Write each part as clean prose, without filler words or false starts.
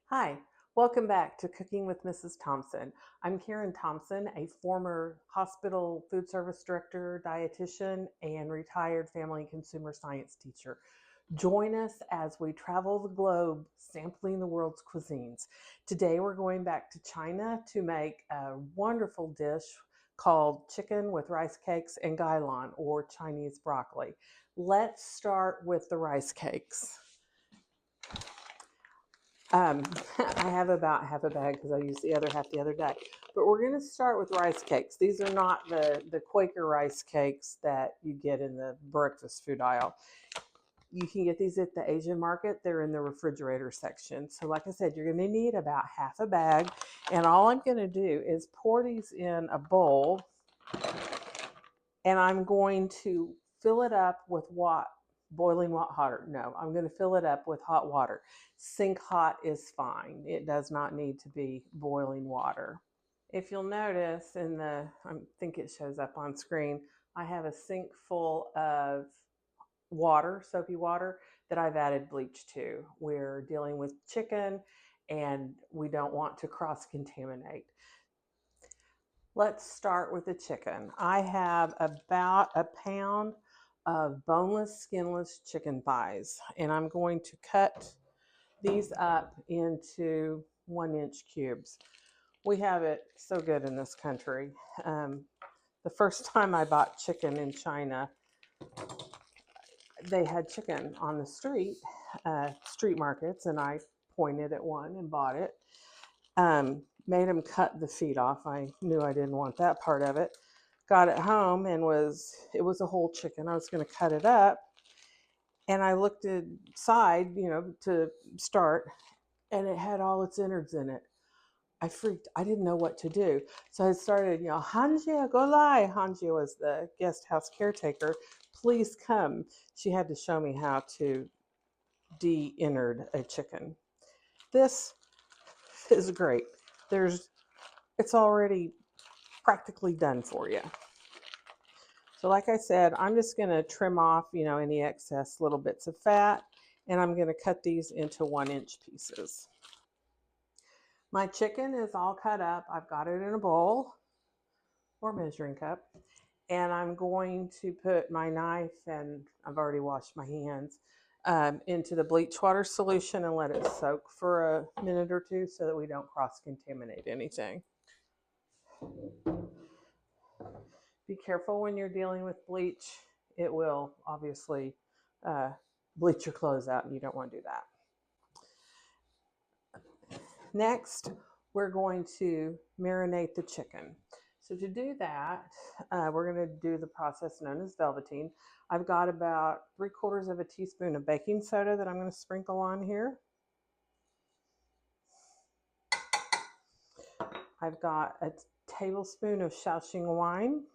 Hi, welcome back to Cooking with Mrs. Thompson. I'm Karen Thompson, a former hospital food service director, dietitian, and retired family and consumer science teacher. Join us as we travel the globe sampling the world's cuisines. Today we're going back to China to make a wonderful dish called chicken with rice cakes and Gai Lan, or Chinese broccoli. Let's start with the rice cakes. Um, I have about half a bag because I used the other half the other day. But we're going to start with rice cakes. These are not the Quaker rice cakes that you get in the breakfast food aisle. You can get these at the Asian market. They're in the refrigerator section. So like I said, you're going to need about half a bag. And all I'm going to do is pour these in a bowl. And I'm going to fill it up with what? Boiling water. No, I'm going to fill it up with hot water. Sink hot is fine. It does not need to be boiling water. If you'll notice I think it shows up on screen, I have a sink full of water, soapy water, that I've added bleach to. We're dealing with chicken and we don't want to cross-contaminate. Let's start with the chicken. I have about a pound of boneless, skinless chicken thighs, and I'm going to cut these up into 1-inch cubes. We have it so good in this country. The first time I bought chicken in China, they had chicken on the street markets, and I pointed at one and bought it. Made them cut the feet off. I knew I didn't want that part of it. Got it home and it was a whole chicken. I was going to cut it up, and I looked inside, to start, and it had all its innards in it. I freaked. I didn't know what to do. So I started, Hanjia, go lie. Hanjia was the guest house caretaker. Please come. She had to show me how to de-innard a chicken. This is great. It's already practically done for you. So like I said, I'm just going to trim off, any excess little bits of fat, and I'm going to cut these into 1-inch pieces. My chicken is all cut up. I've got it in a bowl or measuring cup, and I'm going to put my knife, and I've already washed my hands, into the bleach water solution and let it soak for a minute or two so that we don't cross-contaminate anything. Be careful when you're dealing with bleach. It will obviously bleach your clothes out, and you don't want to do that. Next, we're going to marinate the chicken. So to do that, we're going to do the process known as velveteen. I've got about 3/4 of a teaspoon of baking soda that I'm going to sprinkle on here. I've got a tablespoon of Shaoxing wine,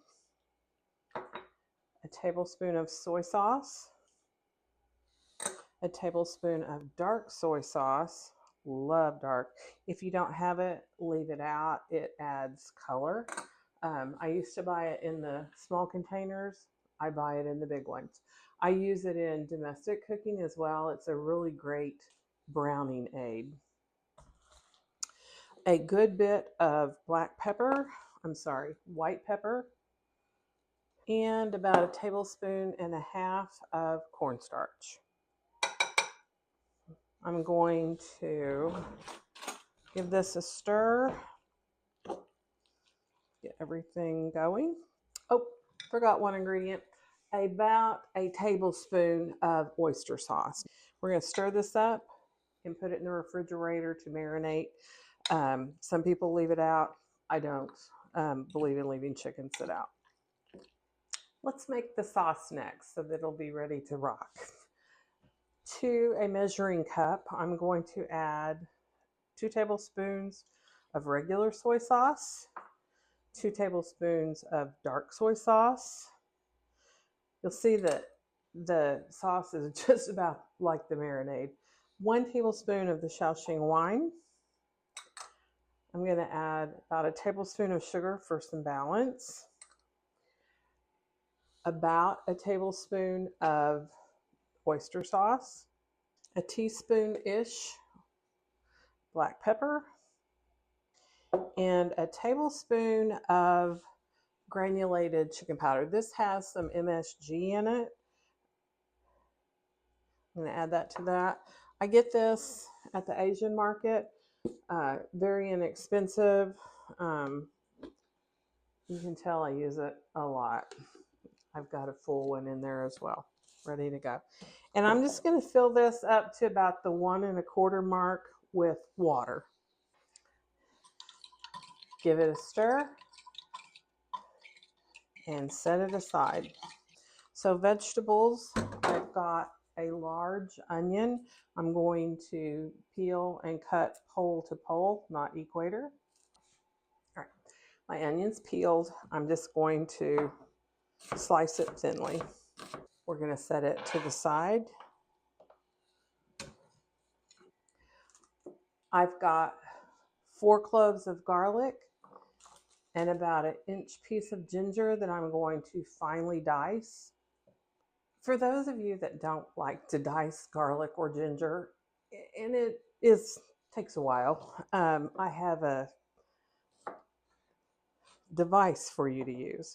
a tablespoon of soy sauce, a tablespoon of dark soy sauce. Love dark. If you don't have it, leave it out. It adds color. I used to buy it in the small containers. I buy it in the big ones. I use it in domestic cooking as well. It's a really great browning aid. A good bit of white pepper, and about a tablespoon and a half of cornstarch. I'm going to give this a stir, get everything going. Oh, forgot one ingredient. About a tablespoon of oyster sauce. We're going to stir this up and put it in the refrigerator to marinate. Some people leave it out. I don't believe in leaving chicken sit out. Let's make the sauce next so that it'll be ready to rock. To a measuring cup, I'm going to add 2 tablespoons of regular soy sauce, 2 tablespoons of dark soy sauce. You'll see that the sauce is just about like the marinade. 1 tablespoon of the Shaoxing wine. I'm going to add about a tablespoon of sugar for some balance. About a tablespoon of oyster sauce. A teaspoon-ish black pepper, and a tablespoon of granulated chicken powder. This has some MSG in it. I'm going to add that to that. I get this at the Asian market. Very inexpensive. You can tell I use it a lot. I've got a full one in there as well, ready to go. And I'm just going to fill this up to about the 1 1/4 mark with water. Give it a stir and set it aside. So vegetables, I've got a large onion. I'm going to peel and cut pole to pole, not equator. All right, my onion's peeled. I'm just going to slice it thinly. We're going to set it to the side. I've got 4 cloves of garlic and about an inch piece of ginger that I'm going to finely dice. For those of you that don't like to dice garlic or ginger, and it takes a while, I have a device for you to use.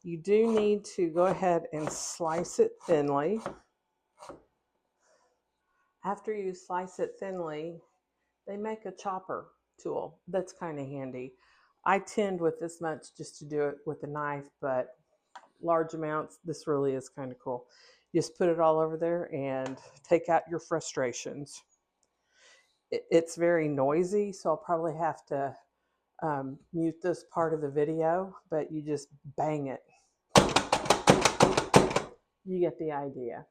You do need to go ahead and slice it thinly. After you slice it thinly, they make a chopper tool that's kind of handy. I tend with this much just to do it with a knife, but large amounts, this really is kind of cool. Just put it all over there and take out your frustrations. It's very noisy, so I'll probably have to mute this part of the video, but you just bang it. You get the idea.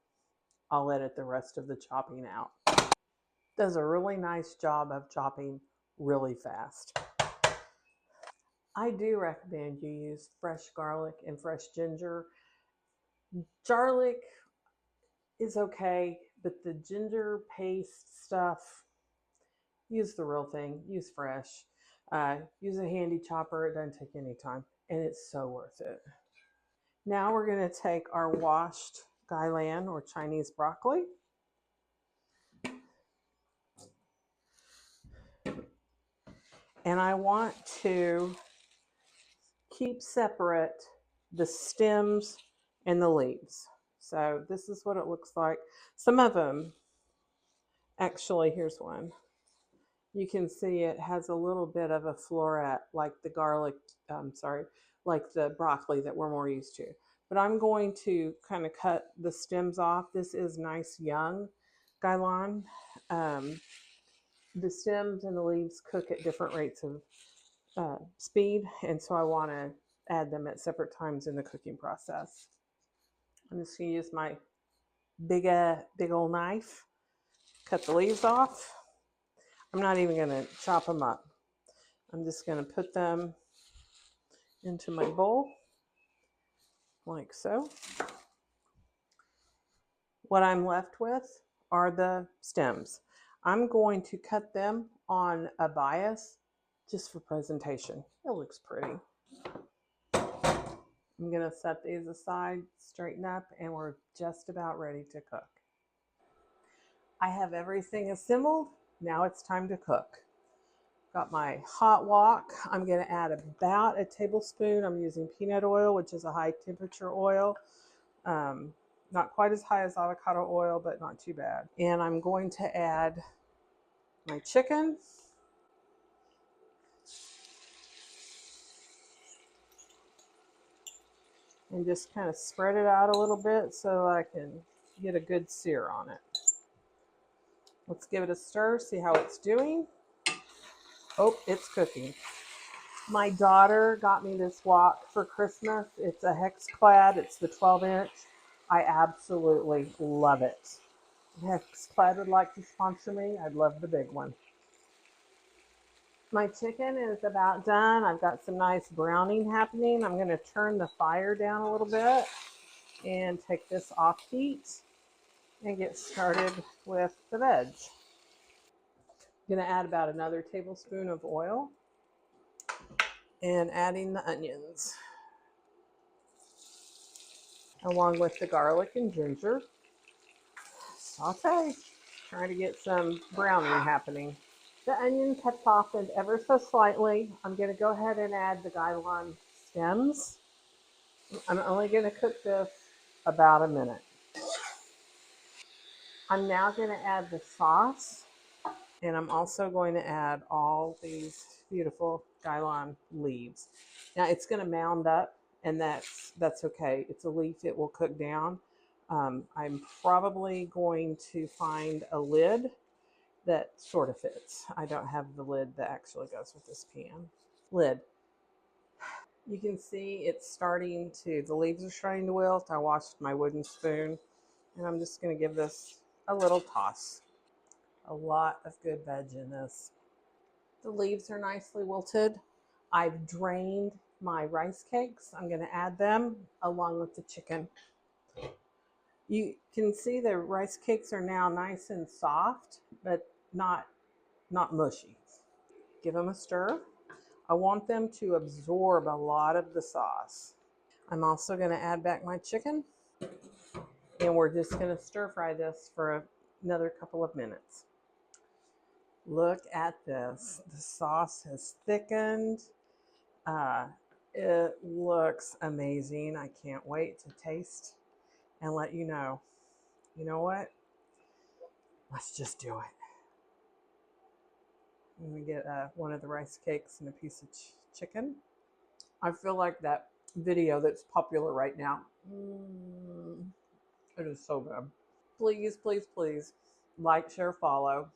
I'll edit the rest of the chopping out. Does a really nice job of chopping really fast. I do recommend you use fresh garlic and fresh ginger. Garlic is okay, but the ginger paste stuff, use the real thing. Use fresh. Use a handy chopper. It doesn't take any time, and it's so worth it. Now we're going to take our washed Gai Lan or Chinese broccoli. And I want to keep separate the stems and the leaves. So this is what it looks like. Some of them, actually, here's one. You can see it has a little bit of a floret like the garlic, like the broccoli that we're more used to. But I'm going to kind of cut the stems off. This is nice young Gai Lan. The stems and the leaves cook at different rates of speed, and so I want to add them at separate times in the cooking process. I'm just going to use my big old knife, cut the leaves off. I'm not even going to chop them up. I'm just going to put them into my bowl like so. What I'm left with are the stems. I'm going to cut them on a bias just for presentation. It looks pretty. I'm going to set these aside, straighten up, and we're just about ready to cook. I have everything assembled. Now it's time to cook. Got my hot wok. I'm going to add about a tablespoon. I'm using peanut oil, which is a high temperature oil. Not quite as high as avocado oil, but not too bad. And I'm going to add my chicken. And just kind of spread it out a little bit so I can get a good sear on it. Let's give it a stir, see how it's doing. Oh, it's cooking. My daughter got me this wok for Christmas. It's a hex clad. It's the 12-inch. I absolutely love it. If Hex Clad would like to sponsor me, I'd love the big one. My chicken is about done. I've got some nice browning happening. I'm going to turn the fire down a little bit and take this off heat and get started with the veg. I'm going to add about another tablespoon of oil and adding the onions along with the garlic and ginger. Saute, trying to get some browning happening. The onions have softened ever so slightly. I'm going to go ahead and add the Gai Lan stems. I'm only going to cook this about a minute. I'm now going to add the sauce, and I'm also going to add all these beautiful Gai Lan leaves. Now it's going to mound up, and that's okay. It's a leaf; it will cook down. I'm probably going to find a lid that sort of fits. I don't have the lid that actually goes with this pan. Lid. You can see it's starting to, the leaves are starting to wilt. I washed my wooden spoon, and I'm just going to give this a little toss. A lot of good veg in this. The leaves are nicely wilted. I've drained my rice cakes. I'm going to add them along with the chicken. You can see the rice cakes are now nice and soft, but not mushy. Give them a stir. I want them to absorb a lot of the sauce. I'm also going to add back my chicken, and we're just going to stir fry this for another couple of minutes. Look at this. The sauce has thickened. Uh, it looks amazing. I can't wait to taste and let you know. You know what? Let's just do it. Let me get one of the rice cakes and a piece of chicken. I feel like that video that's popular right now. It is so good. Please, please, please like, share, follow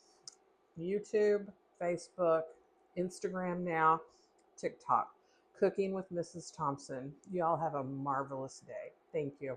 YouTube, Facebook, Instagram now, TikTok. Cooking with Mrs. Thompson. You all have a marvelous day. Thank you.